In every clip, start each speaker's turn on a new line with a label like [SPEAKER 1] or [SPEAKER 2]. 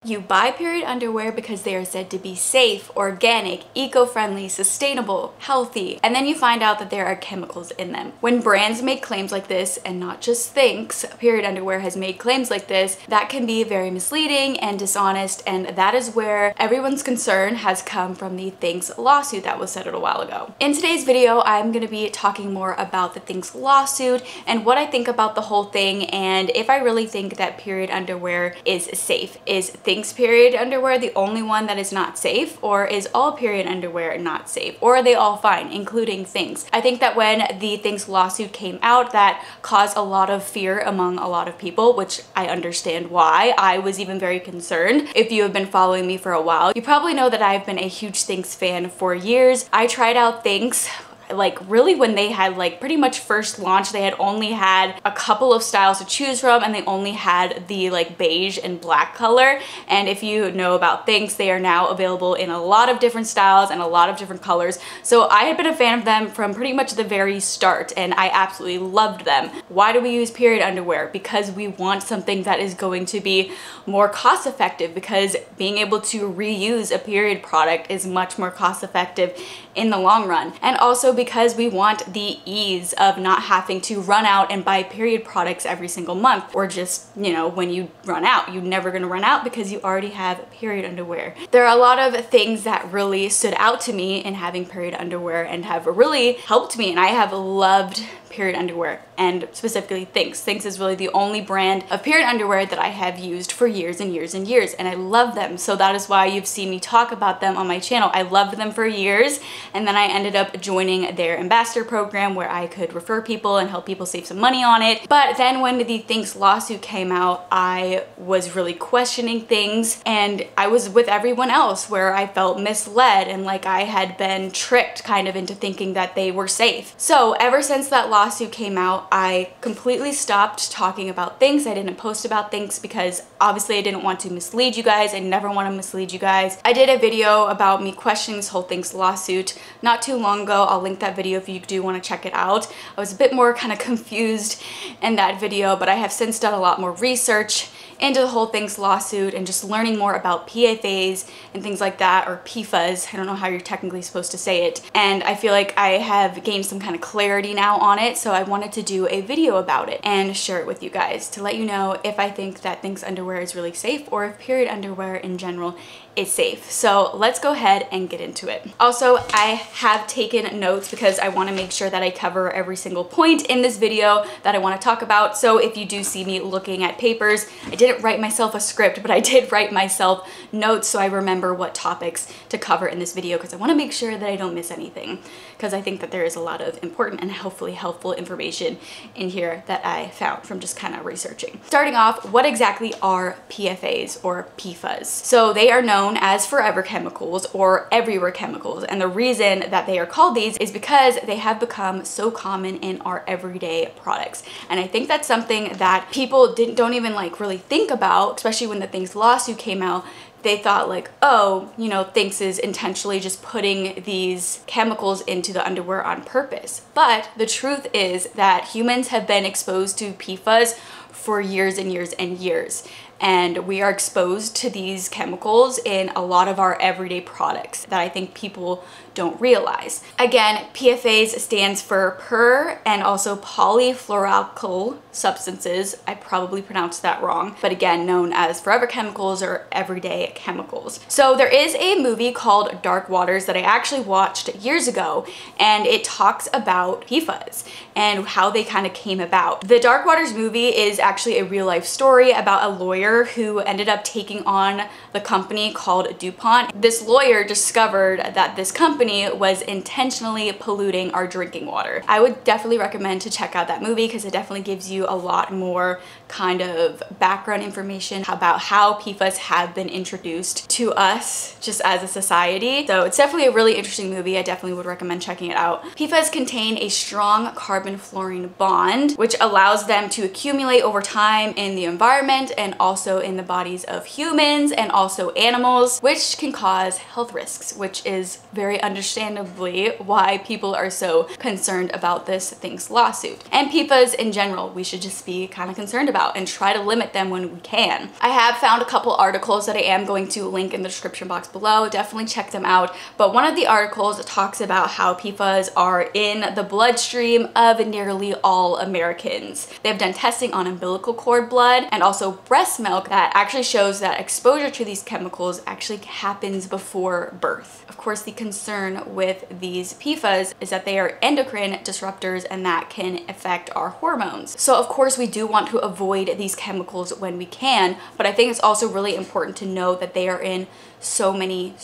[SPEAKER 1] You buy period underwear because they are said to be safe, organic, eco-friendly, sustainable, healthy, and then you find out that there are chemicals in them. When brands make claims like this, and not just Thinx, period underwear has made claims like this, that can be very misleading and dishonest, and that is where everyone's concern has come from the Thinx lawsuit that was settled a while ago. In today's video, I'm going to be talking more about the Thinx lawsuit and what I think about the whole thing, and if I really think that period underwear is safe. Is Thinx period underwear the only one that is not safe, or is all period underwear not safe, or are they all fine, including Thinx? I think that when the Thinx lawsuit came out, that caused a lot of fear among a lot of people, which I understand why. I was even very concerned. If you have been following me for a while, you probably know that I've been a huge Thinx fan for years. I tried out Thinx like really when they had like pretty much first launched. They had only had a couple of styles to choose from, and they only had the like beige and black color. And if you know about Thinx, they are now available in a lot of different styles and a lot of different colors. So I had been a fan of them from pretty much the very start, and I absolutely loved them. Why do we use period underwear? Because we want something that is going to be more cost effective, because being able to reuse a period product is much more cost effective in the long run. And also because we want the ease of not having to run out and buy period products every single month, or just, you know, when you run out, you're never gonna run out because you already have period underwear. There are a lot of things that really stood out to me in having period underwear and have really helped me, and I have loved period underwear, and specifically Thinx. Thinx is really the only brand of period underwear that I have used for years and years and years, and I love them. So that is why you've seen me talk about them on my channel. I loved them for years, and then I ended up joining their ambassador program where I could refer people and help people save some money on it. But then when the Thinx lawsuit came out, I was really questioning things, and I was with everyone else where I felt misled and like I had been tricked kind of into thinking that they were safe. So ever since that lawsuit came out, I completely stopped talking about Thinx. I didn't post about Thinx because obviously I didn't want to mislead you guys. I never want to mislead you guys. I did a video about me questioning this whole Thinx lawsuit not too long ago. I'll link that video if you do want to check it out. I was a bit more kind of confused in that video, but I have since done a lot more research into the whole Thinx lawsuit and just learning more about PFAS and things like that, or PFAS. I don't know how you're technically supposed to say it. And I feel like I have gained some kind of clarity now on it, so I wanted to do a video about it and share it with you guys to let you know if I think that Thinx underwear is really safe, or if period underwear in general is safe. So let's go ahead and get into it. Also, I have taken notes because I want to make sure that I cover every single point in this video that I want to talk about. So if you do see me looking at papers, I didn't write myself a script, but I did write myself notes so I remember what topics to cover in this video, because I want to make sure that I don't miss anything, because I think that there is a lot of important and hopefully helpful information in here that I found from just kind of researching. Starting off, what exactly are PFAS or PFAS? So they are known as forever chemicals or everywhere chemicals, and the reason that they are called these is because they have become so common in our everyday products. And I think that's something that people don't even like really think about, especially when the Thinx lawsuit came out. They thought like, oh, you know, Thinx is intentionally just putting these chemicals into the underwear on purpose. But the truth is that humans have been exposed to PFAS for years and years and years. And we are exposed to these chemicals in a lot of our everyday products that I think people don't realize. Again, PFAS stands for per and also polyfluoroalkyl substances. I probably pronounced that wrong, but again, known as forever chemicals or everyday chemicals. So there is a movie called Dark Waters that I actually watched years ago, and it talks about PFAS and how they kind of came about. The Dark Waters movie is actually a real life story about a lawyer who ended up taking on the company called DuPont. This lawyer discovered that this company was intentionally polluting our drinking water. I would definitely recommend to check out that movie because it definitely gives you a lot more kind of background information about how PFAS have been introduced to us just as a society. So it's definitely a really interesting movie. I definitely would recommend checking it out. PFAS contain a strong carbon-fluorine bond, which allows them to accumulate over time in the environment and also also in the bodies of humans and also animals, which can cause health risks, which is very understandably why people are so concerned about this Thinx lawsuit. And PFAS in general, we should just be kind of concerned about and try to limit them when we can. I have found a couple articles that I am going to link in the description box below. Definitely check them out. But one of the articles talks about how PFAS are in the bloodstream of nearly all Americans. They've done testing on umbilical cord blood and also breast milk that actually shows that exposure to these chemicals actually happens before birth. Of course, the concern with these PFAS is that they are endocrine disruptors and that can affect our hormones. So of course we do want to avoid these chemicals when we can, but I think it's also really important to know that they are in so many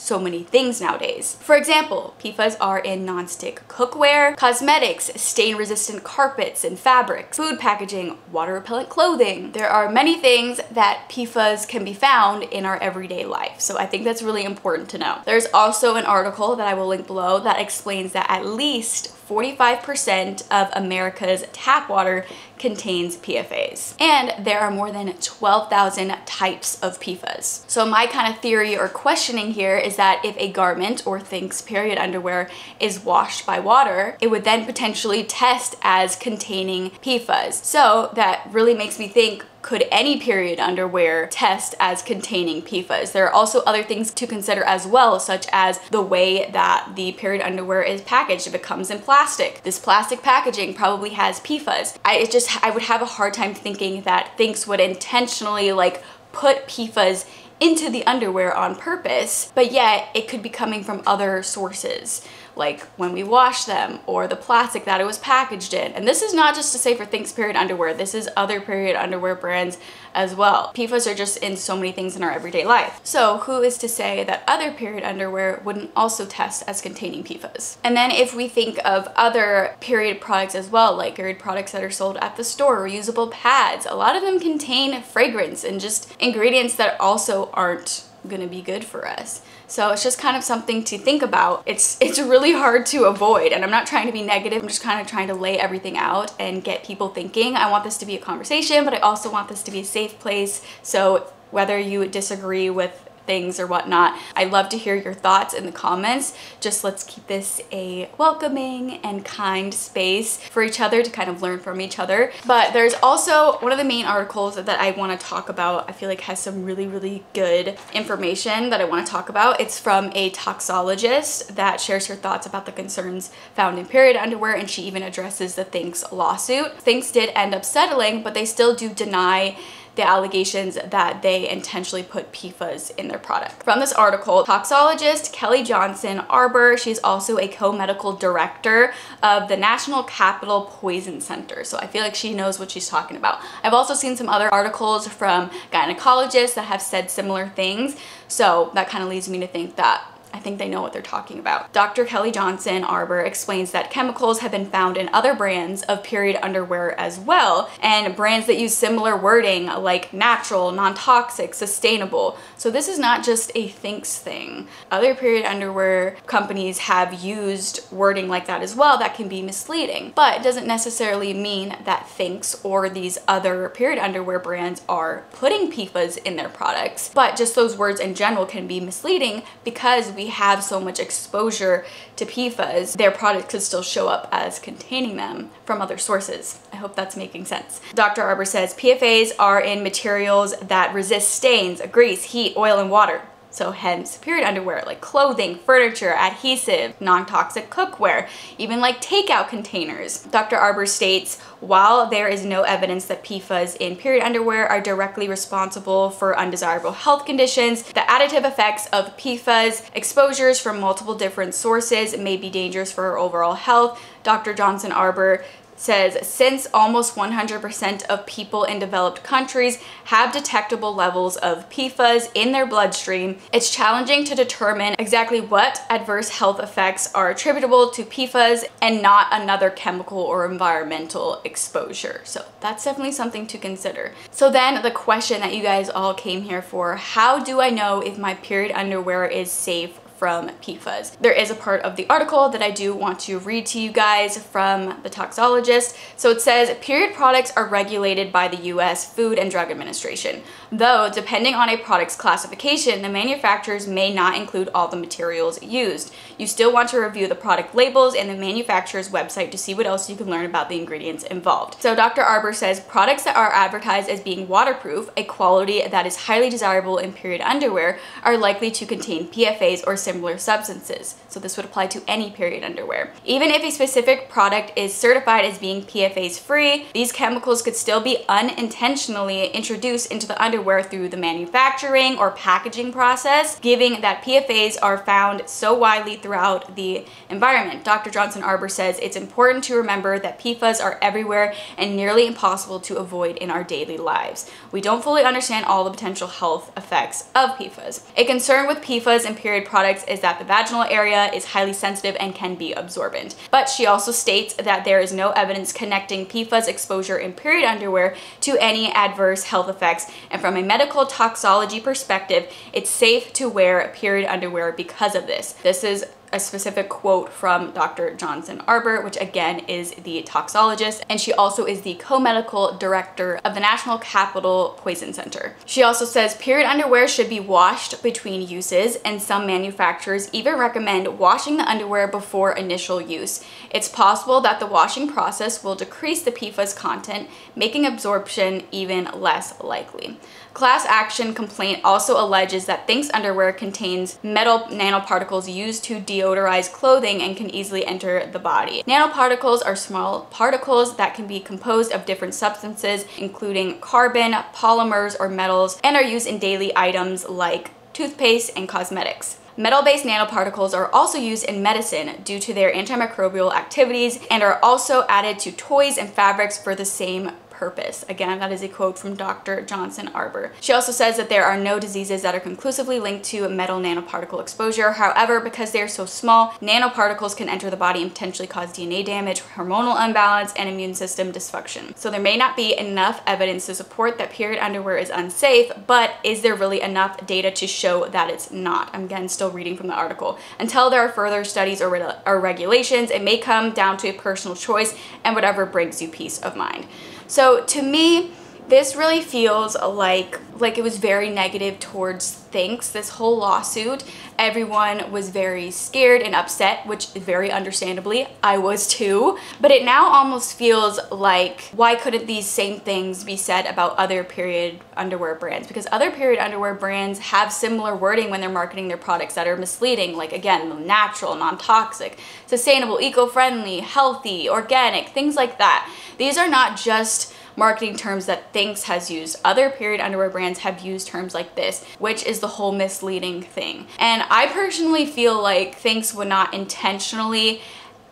[SPEAKER 1] things nowadays. For example, PFAS are in non-stick cookware, cosmetics, stain-resistant carpets and fabrics, food packaging, water-repellent clothing. There are many things that PFAS can be found in our everyday life, so I think that's really important to know. There's also an article that I will link below that explains that at least 45% of America's tap water contains PFAS. And there are more than 12,000 types of PFAS. So my kind of theory or questioning here is that if a garment or Thinx period underwear is washed by water, it would then potentially test as containing PFAS. So that really makes me think, could any period underwear test as containing PFAS? There are also other things to consider as well, such as the way that the period underwear is packaged. If it comes in plastic, this plastic packaging probably has PFAS. I would have a hard time thinking that Thinx would intentionally like put PFAS into the underwear on purpose, but yet it could be coming from other sources, like when we wash them or the plastic that it was packaged in. And this is not just to say for Thinx period underwear, this is other period underwear brands as well. PFAS are just in so many things in our everyday life. So who is to say that other period underwear wouldn't also test as containing PFAS? And then if we think of other period products as well, like period products that are sold at the store, reusable pads, a lot of them contain fragrance and just ingredients that also aren't gonna be good for us. So it's just kind of something to think about. It's really hard to avoid, and I'm not trying to be negative. I'm just kind of trying to lay everything out and get people thinking. I want this to be a conversation, but I also want this to be a safe place. So whether you disagree with things or whatnot, I'd love to hear your thoughts in the comments. Just let's keep this a welcoming and kind space for each other to kind of learn from each other. But there's also one of the main articles that I want to talk about. I feel like has some really good information that I want to talk about. It's from a toxologist that shares her thoughts about the concerns found in period underwear, and she even addresses the Thinx lawsuit. Thinx did end up settling, but they still do deny the allegations that they intentionally put PFAS in their product. From this article, toxologist Kelly Johnson Arbor, she's also a co-medical director of the National Capital Poison Center. So I feel like she knows what she's talking about. I've also seen some other articles from gynecologists that have said similar things. So that kind of leads me to think that I think they know what they're talking about. Dr. Kelly Johnson Arbor explains that chemicals have been found in other brands of period underwear as well, and brands that use similar wording like natural, non-toxic, sustainable. So this is not just a Thinx thing. Other period underwear companies have used wording like that as well that can be misleading, but it doesn't necessarily mean that Thinx or these other period underwear brands are putting PFAS in their products, but just those words in general can be misleading because we have so much exposure to PFAS, their product could still show up as containing them from other sources. I hope that's making sense. Dr. Arbor says PFAS are in materials that resist stains, grease, heat, oil, and water. So hence period underwear like clothing, furniture, adhesive, non-toxic cookware, even like takeout containers. Dr. Arbor states, while there is no evidence that PFAS in period underwear are directly responsible for undesirable health conditions, the additive effects of PFAS exposures from multiple different sources may be dangerous for our overall health. Dr. Johnson Arbor says, since almost 100% of people in developed countries have detectable levels of PFAS in their bloodstream, it's challenging to determine exactly what adverse health effects are attributable to PFAS and not another chemical or environmental exposure. So that's definitely something to consider. So then the question that you guys all came here for, how do I know if my period underwear is safe from PFAS. There is a part of the article that I do want to read to you guys from the toxologist. So it says, period products are regulated by the US Food and Drug Administration. Though, depending on a product's classification, the manufacturers may not include all the materials used. You still want to review the product labels and the manufacturer's website to see what else you can learn about the ingredients involved. So Dr. Arbor says, products that are advertised as being waterproof, a quality that is highly desirable in period underwear, are likely to contain PFAS or similar substances. So this would apply to any period underwear. Even if a specific product is certified as being PFAS free, these chemicals could still be unintentionally introduced into the underwear through the manufacturing or packaging process, given that PFAS are found so widely throughout the environment. Dr. Johnson Arbor says it's important to remember that PFAS are everywhere and nearly impossible to avoid in our daily lives. We don't fully understand all the potential health effects of PFAS. A concern with PFAS in period products is that the vaginal area is highly sensitive and can be absorbent. But she also states that there is no evidence connecting PFAS exposure in period underwear to any adverse health effects, and from a medical toxology perspective, it's safe to wear period underwear because of this. This is a specific quote from Dr. Johnson Arbor, which again is the toxologist, and she also is the co-medical director of the National Capital Poison Center. She also says period underwear should be washed between uses, and some manufacturers even recommend washing the underwear before initial use. It's possible that the washing process will decrease the PFAS content, making absorption even less likely. Class action complaint also alleges that Thinx underwear contains metal nanoparticles used to deodorize clothing and can easily enter the body. Nanoparticles are small particles that can be composed of different substances, including carbon, polymers, or metals, and are used in daily items like toothpaste and cosmetics. Metal-based nanoparticles are also used in medicine due to their antimicrobial activities and are also added to toys and fabrics for the same purpose. Again, that is a quote from Dr. Johnson Arbor. She also says that there are no diseases that are conclusively linked to metal nanoparticle exposure. However, because they are so small, nanoparticles can enter the body and potentially cause DNA damage, hormonal imbalance, and immune system dysfunction. So there may not be enough evidence to support that period underwear is unsafe, but is there really enough data to show that it's not? I'm again still reading from the article. Until there are further studies or regulations, it may come down to a personal choice and whatever brings you peace of mind. So to me, this really feels like it was very negative towards Thinx. This whole lawsuit, everyone was very scared and upset, which very understandably, I was too. But it now almost feels like, why couldn't these same things be said about other period underwear brands? Because other period underwear brands have similar wording when they're marketing their products that are misleading, like again, natural, non-toxic, sustainable, eco-friendly, healthy, organic, things like that. These are not just marketing terms that Thinx has used. Other period underwear brands have used terms like this, which is the whole misleading thing. And I personally feel like Thinx would not intentionally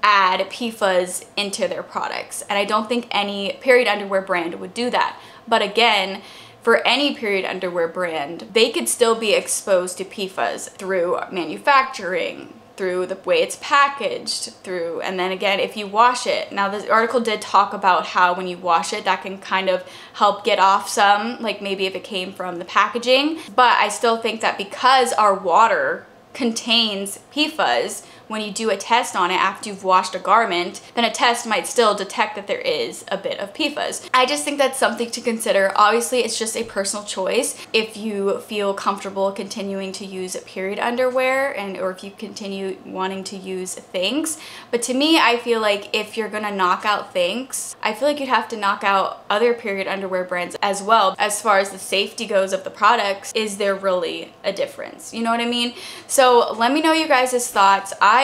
[SPEAKER 1] add PFAS into their products. And I don't think any period underwear brand would do that. But again, for any period underwear brand, they could still be exposed to PFAS through manufacturing, through the way it's packaged, and then again, if you wash it. Now, this article did talk about how when you wash it, that can kind of help get off some, like maybe if it came from the packaging. But I still think that because our water contains PFAS, when you do a test on it after you've washed a garment, then a test might still detect that there is a bit of PFAS. I just think that's something to consider. Obviously, it's just a personal choice if you feel comfortable continuing to use period underwear or if you continue wanting to use Thinx. But to me, I feel like if you're gonna knock out Thinx, I feel like you'd have to knock out other period underwear brands as well. As far as the safety goes of the products, is there really a difference? You know what I mean? So let me know you guys' thoughts. I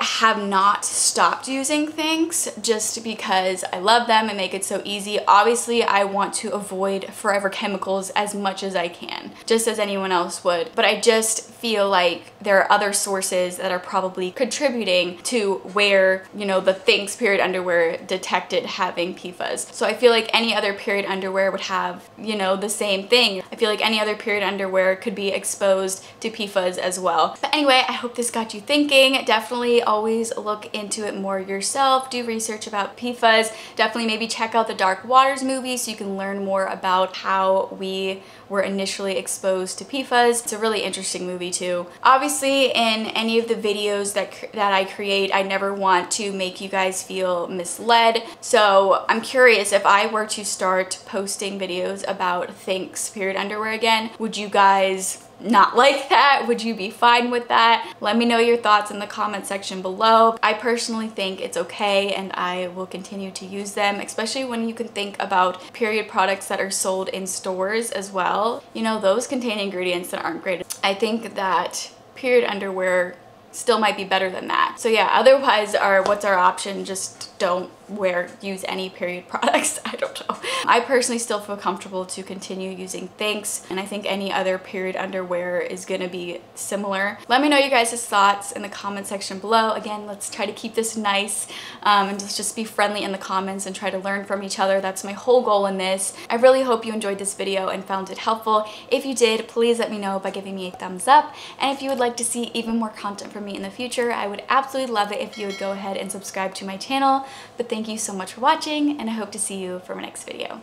[SPEAKER 1] have not stopped using Thinx just because I love them and make it so easy. Obviously, I want to avoid forever chemicals as much as I can, just as anyone else would. But I just feel like there are other sources that are probably contributing to where, you know, the Thinx period underwear detected having PFAS. So I feel like any other period underwear would have, you know, the same thing. I feel like any other period underwear could be exposed to PFAS as well. But anyway, I hope this got you thinking. Definitely always look into it more yourself. Do research about PFAS. Definitely maybe check out the Dark Waters movie so you can learn more about how we were initially exposed to PFAS. It's a really interesting movie. to. Obviously, in any of the videos that I create, I never want to make you guys feel misled. So I'm curious, if I were to start posting videos about Thinx period underwear again, would you guys not like that? Would you be fine with that? Let me know your thoughts in the comment section below. I personally think it's okay, and I will continue to use them, especially when you can think about period products that are sold in stores as well. You know, those contain ingredients that aren't great. I think that period underwear still might be better than that. So yeah, otherwise what's our option? Just don't use any period products. I don't know. I personally still feel comfortable to continue using Thinx, and I think any other period underwear is gonna be similar. Let me know you guys' thoughts in the comment section below. Again, let's try to keep this nice and let's just be friendly in the comments and try to learn from each other. That's my whole goal in this. I really hope you enjoyed this video and found it helpful. If you did, please let me know by giving me a thumbs up. And if you would like to see even more content from me in the future, I would absolutely love it if you would go ahead and subscribe to my channel. But thank you so much for watching, and I hope to see you for my next video.